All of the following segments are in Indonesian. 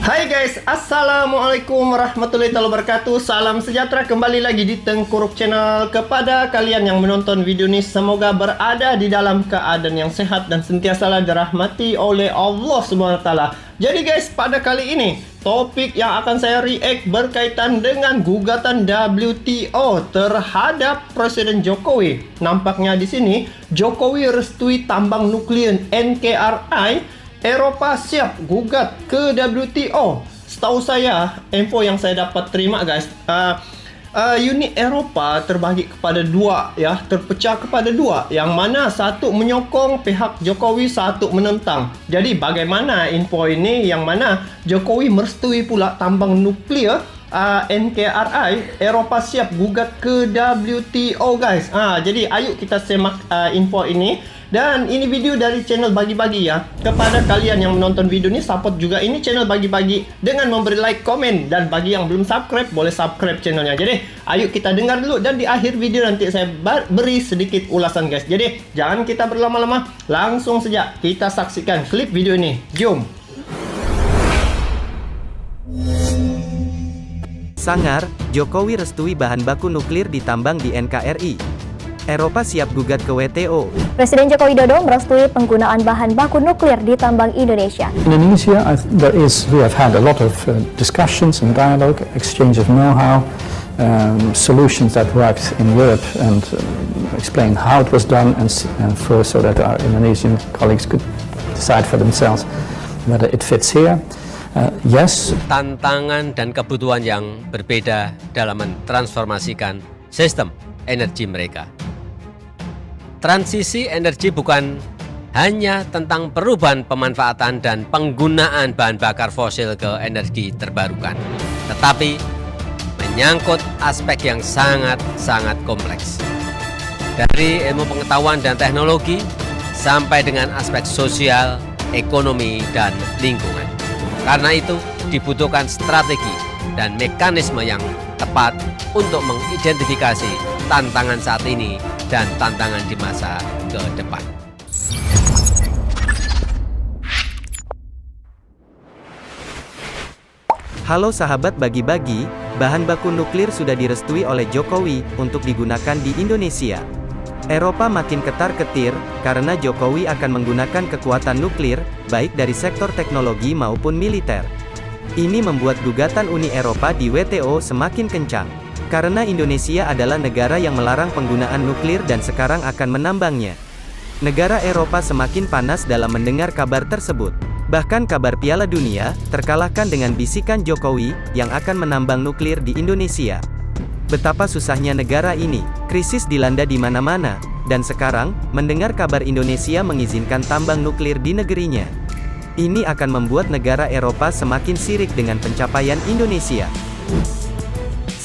Hai guys, Assalamualaikum warahmatullahi wabarakatuh. Salam sejahtera kembali lagi di Tengkuruk Channel. Kepada kalian yang menonton video ini, semoga berada di dalam keadaan yang sehat dan sentiasa dirahmati oleh Allah SWT. Jadi guys, pada kali ini topik yang akan saya react berkaitan dengan gugatan WTO terhadap Presiden Jokowi. Nampaknya di sini Jokowi restui tambang nuklir NKRI. Eropa siap gugat ke WTO. Setahu saya, info yang saya dapat terima guys, Uni Eropa terbagi kepada dua, ya, terpecah kepada dua, yang mana satu menyokong pihak Jokowi, satu menentang. Jadi bagaimana info ini, yang mana Jokowi merestui pula tambang nuklir NKRI, Eropa siap gugat ke WTO guys. Jadi ayo kita semak info ini. Dan ini video dari channel Bagi-Bagi ya. Kepada kalian yang menonton video ini, support juga ini channel Bagi-Bagi dengan memberi like, komen. Dan bagi yang belum subscribe, boleh subscribe channelnya. Jadi ayo kita dengar dulu, dan di akhir video nanti saya beri sedikit ulasan guys. Jadi jangan kita berlama-lama, langsung saja kita saksikan klip video ini. Jom. Sangar, Jokowi restui bahan baku nuklir ditambang di NKRI. Eropa siap gugat ke WTO. Presiden Joko Widodo merestui penggunaan bahan baku nuklir di tambang Indonesia. Indonesia, we have had a lot of discussions and dialogue, exchange of know-how, solutions that worked in Europe, and explain how it was done, and so that our Indonesian colleagues could decide for themselves whether it fits here. Yes. Tantangan dan kebutuhan yang berbeda dalam mentransformasikan sistem energi mereka. Transisi energi bukan hanya tentang perubahan pemanfaatan dan penggunaan bahan bakar fosil ke energi terbarukan, tetapi menyangkut aspek yang sangat kompleks. Dari ilmu pengetahuan dan teknologi sampai dengan aspek sosial, ekonomi, dan lingkungan. Karena itu dibutuhkan strategi dan mekanisme yang tepat untuk mengidentifikasi tantangan saat ini dan tantangan di masa ke depan. Halo sahabat Bagi-Bagi, bahan baku nuklir sudah direstui oleh Jokowi untuk digunakan di Indonesia. Eropa makin ketar-ketir karena Jokowi akan menggunakan kekuatan nuklir, baik dari sektor teknologi maupun militer. Ini membuat gugatan Uni Eropa di WTO semakin kencang. Karena Indonesia adalah negara yang melarang penggunaan nuklir dan sekarang akan menambangnya. Negara Eropa semakin panas dalam mendengar kabar tersebut. Bahkan kabar Piala Dunia terkalahkan dengan bisikan Jokowi yang akan menambang nuklir di Indonesia. Betapa susahnya negara ini, krisis dilanda di mana-mana, dan sekarang mendengar kabar Indonesia mengizinkan tambang nuklir di negerinya. Ini akan membuat negara Eropa semakin sirik dengan pencapaian Indonesia.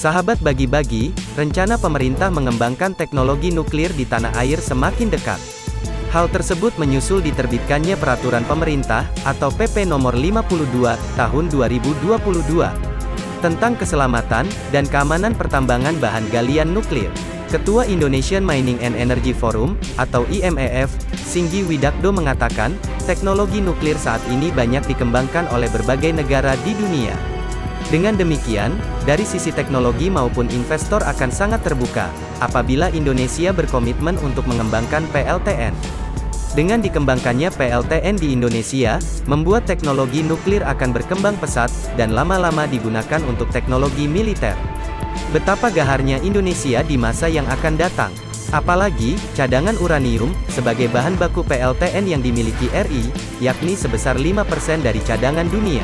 Sahabat Bagi-Bagi, rencana pemerintah mengembangkan teknologi nuklir di tanah air semakin dekat. Hal tersebut menyusul diterbitkannya Peraturan Pemerintah, atau PP Nomor 52, Tahun 2022, tentang keselamatan dan keamanan pertambangan bahan galian nuklir. Ketua Indonesian Mining and Energy Forum, atau IMEF, Singgi Widakdo mengatakan, teknologi nuklir saat ini banyak dikembangkan oleh berbagai negara di dunia. Dengan demikian, dari sisi teknologi maupun investor akan sangat terbuka, apabila Indonesia berkomitmen untuk mengembangkan PLTN. Dengan dikembangkannya PLTN di Indonesia, membuat teknologi nuklir akan berkembang pesat, dan lama-lama digunakan untuk teknologi militer. Betapa gaharnya Indonesia di masa yang akan datang. Apalagi, cadangan uranium, sebagai bahan baku PLTN yang dimiliki RI, yakni sebesar 5% dari cadangan dunia.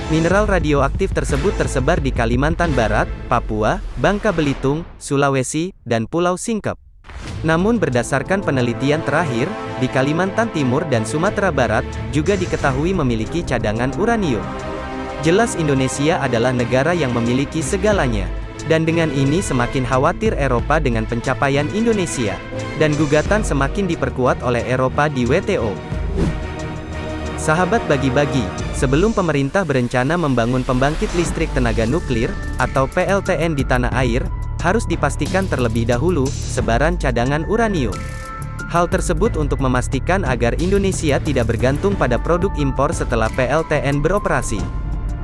Mineral radioaktif tersebut tersebar di Kalimantan Barat, Papua, Bangka Belitung, Sulawesi, dan Pulau Singkep. Namun berdasarkan penelitian terakhir, di Kalimantan Timur dan Sumatera Barat, juga diketahui memiliki cadangan uranium. Jelas Indonesia adalah negara yang memiliki segalanya. Dan dengan ini semakin khawatir Eropa dengan pencapaian Indonesia. Dan gugatan semakin diperkuat oleh Eropa di WTO. Sahabat Bagi-Bagi, sebelum pemerintah berencana membangun pembangkit listrik tenaga nuklir, atau PLTN di tanah air, harus dipastikan terlebih dahulu, sebaran cadangan uranium. Hal tersebut untuk memastikan agar Indonesia tidak bergantung pada produk impor setelah PLTN beroperasi.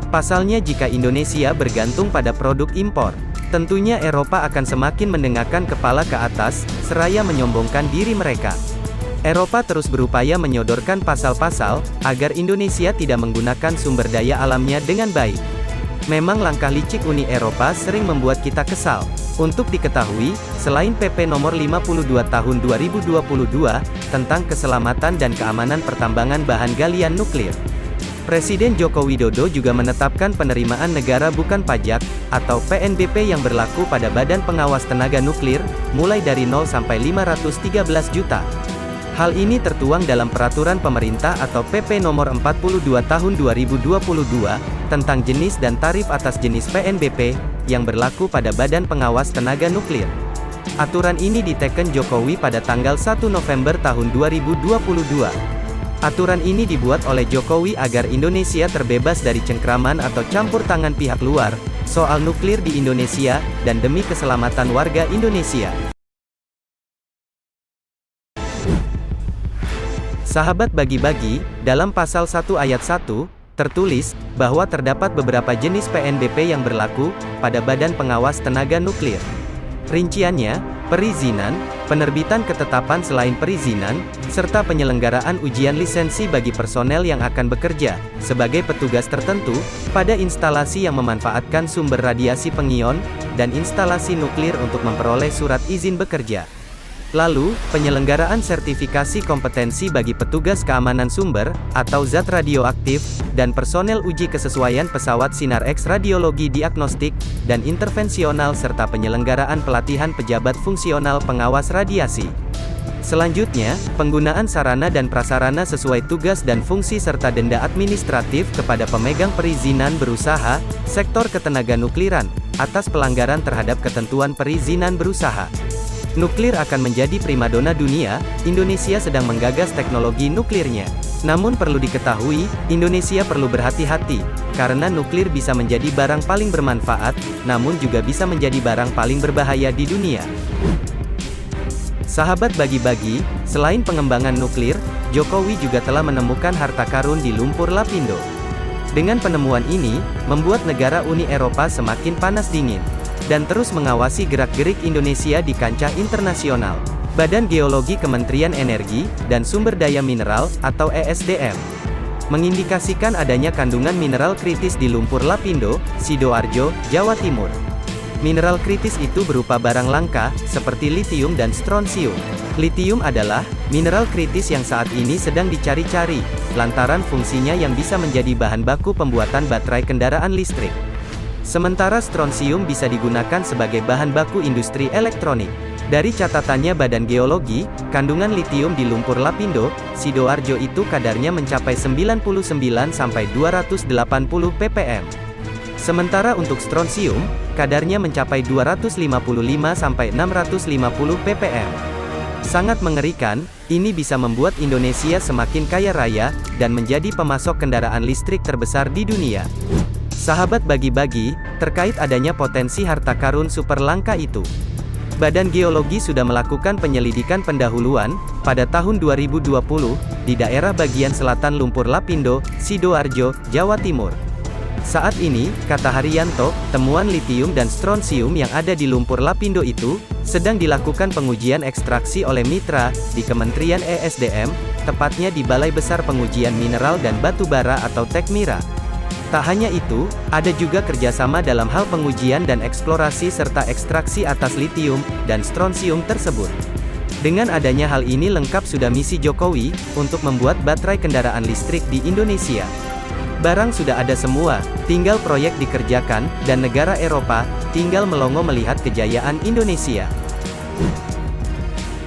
Pasalnya jika Indonesia bergantung pada produk impor, tentunya Eropa akan semakin mendengakkan kepala ke atas, seraya menyombongkan diri mereka. Eropa terus berupaya menyodorkan pasal-pasal, agar Indonesia tidak menggunakan sumber daya alamnya dengan baik. Memang langkah licik Uni Eropa sering membuat kita kesal. Untuk diketahui, selain PP nomor 52 tahun 2022, tentang keselamatan dan keamanan pertambangan bahan galian nuklir, Presiden Joko Widodo juga menetapkan penerimaan negara bukan pajak, atau PNBP yang berlaku pada Badan Pengawas Tenaga Nuklir, mulai dari 0 sampai 513 juta. Hal ini tertuang dalam Peraturan Pemerintah atau PP nomor 42 tahun 2022, tentang jenis dan tarif atas jenis PNBP, yang berlaku pada Badan Pengawas Tenaga Nuklir. Aturan ini diteken Jokowi pada tanggal 1 November tahun 2022. Aturan ini dibuat oleh Jokowi agar Indonesia terbebas dari cengkraman atau campur tangan pihak luar, soal nuklir di Indonesia, dan demi keselamatan warga Indonesia. Sahabat bagi-bagi, dalam pasal 1 ayat 1, tertulis, bahwa terdapat beberapa jenis PNBP yang berlaku, pada Badan Pengawas Tenaga Nuklir. Rinciannya, perizinan, penerbitan ketetapan selain perizinan, serta penyelenggaraan ujian lisensi bagi personel yang akan bekerja, sebagai petugas tertentu, pada instalasi yang memanfaatkan sumber radiasi pengion, dan instalasi nuklir untuk memperoleh surat izin bekerja. Lalu, penyelenggaraan sertifikasi kompetensi bagi petugas keamanan sumber, atau zat radioaktif, dan personel uji kesesuaian pesawat sinar X radiologi diagnostik, dan intervensional serta penyelenggaraan pelatihan pejabat fungsional pengawas radiasi. Selanjutnya, penggunaan sarana dan prasarana sesuai tugas dan fungsi serta denda administratif kepada pemegang perizinan berusaha, sektor ketenaganukliran, atas pelanggaran terhadap ketentuan perizinan berusaha. Nuklir akan menjadi primadona dunia, Indonesia sedang menggagas teknologi nuklirnya. Namun perlu diketahui, Indonesia perlu berhati-hati, karena nuklir bisa menjadi barang paling bermanfaat, namun juga bisa menjadi barang paling berbahaya di dunia. Sahabat bagi-bagi, selain pengembangan nuklir, Jokowi juga telah menemukan harta karun di lumpur Lapindo. Dengan penemuan ini, membuat negara Uni Eropa semakin panas dingin, dan terus mengawasi gerak-gerik Indonesia di kancah internasional. Badan Geologi Kementerian Energi dan Sumber Daya Mineral, atau ESDM, mengindikasikan adanya kandungan mineral kritis di lumpur Lapindo, Sidoarjo, Jawa Timur. Mineral kritis itu berupa barang langka, seperti litium dan strontium. Litium adalah mineral kritis yang saat ini sedang dicari-cari, lantaran fungsinya yang bisa menjadi bahan baku pembuatan baterai kendaraan listrik. Sementara strontium bisa digunakan sebagai bahan baku industri elektronik. Dari catatannya Badan Geologi, kandungan litium di lumpur Lapindo, Sidoarjo itu kadarnya mencapai 99 sampai 280 ppm. Sementara untuk strontium, kadarnya mencapai 255 sampai 650 ppm. Sangat mengerikan, ini bisa membuat Indonesia semakin kaya raya, dan menjadi pemasok kendaraan listrik terbesar di dunia. Sahabat bagi-bagi, terkait adanya potensi harta karun super langka itu, Badan Geologi sudah melakukan penyelidikan pendahuluan, pada tahun 2020, di daerah bagian selatan lumpur Lapindo, Sidoarjo, Jawa Timur. Saat ini, kata Haryanto, temuan litium dan strontium yang ada di lumpur Lapindo itu, sedang dilakukan pengujian ekstraksi oleh mitra, di Kementerian ESDM, tepatnya di Balai Besar Pengujian Mineral dan Batu Bara atau Tekmira. Tak hanya itu, ada juga kerjasama dalam hal pengujian dan eksplorasi serta ekstraksi atas litium dan strontium tersebut. Dengan adanya hal ini lengkap sudah misi Jokowi, untuk membuat baterai kendaraan listrik di Indonesia. Barang sudah ada semua, tinggal proyek dikerjakan, dan negara Eropa, tinggal melongo melihat kejayaan Indonesia.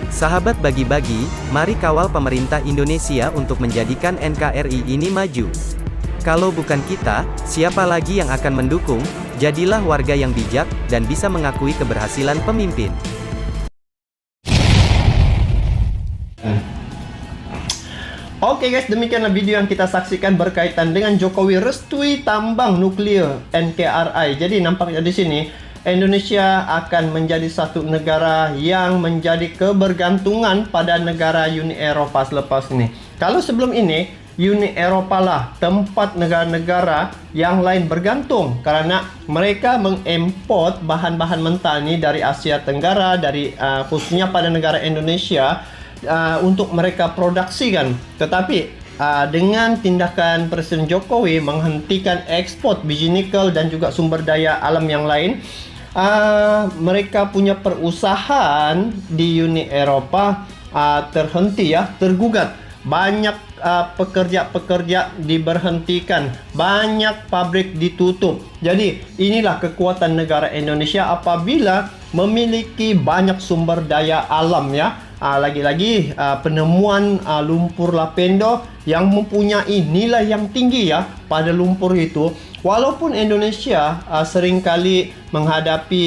Sahabat bagi-bagi, mari kawal pemerintah Indonesia untuk menjadikan NKRI ini maju. Kalau bukan kita, siapa lagi yang akan mendukung? Jadilah warga yang bijak, dan bisa mengakui keberhasilan pemimpin. Oke guys, demikianlah video yang kita saksikan berkaitan dengan Jokowi restui tambang nuklir NKRI. Jadi nampaknya di sini Indonesia akan menjadi satu negara yang menjadi kebergantungan pada negara Uni Eropa selepas ini. Kalau sebelum ini Uni Eropa lah tempat negara-negara yang lain bergantung, karena mereka mengimport bahan-bahan mentah ini dari Asia Tenggara, dari khususnya pada negara Indonesia untuk mereka produksikan. Tetapi dengan tindakan Presiden Jokowi menghentikan ekspor biji nikel dan juga sumber daya alam yang lain, mereka punya perusahaan di Uni Eropa terhenti ya, tergugat. Banyak pekerja-pekerja diberhentikan, banyak pabrik ditutup. Jadi inilah kekuatan negara Indonesia apabila memiliki banyak sumber daya alam ya. Lagi-lagi penemuan lumpur lapindo yang mempunyai nilai yang tinggi ya pada lumpur itu. Walaupun Indonesia seringkali menghadapi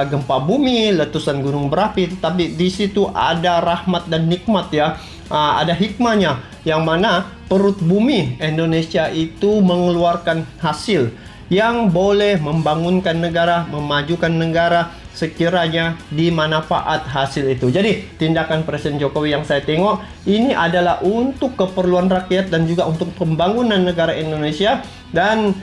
gempa bumi, letusan gunung berapi, tetapi di situ ada rahmat dan nikmat ya. Ada hikmahnya, yang mana perut bumi Indonesia itu mengeluarkan hasil yang boleh membangunkan negara, memajukan negara sekiranya dimanfaat hasil itu. Jadi tindakan Presiden Jokowi yang saya tengok ini adalah untuk keperluan rakyat dan juga untuk pembangunan negara Indonesia. Dan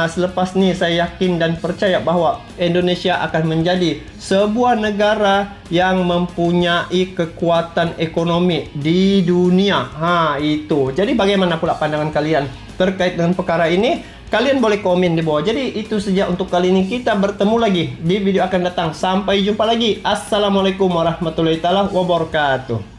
selepas ini saya yakin dan percaya bahwa Indonesia akan menjadi sebuah negara yang mempunyai kekuatan ekonomi di dunia. Itu. Jadi bagaimana pula pandangan kalian terkait dengan perkara ini? Kalian boleh komen di bawah. Jadi itu saja untuk kali ini. Kita bertemu lagi di video akan datang. Sampai jumpa lagi. Assalamualaikum warahmatullahi wabarakatuh.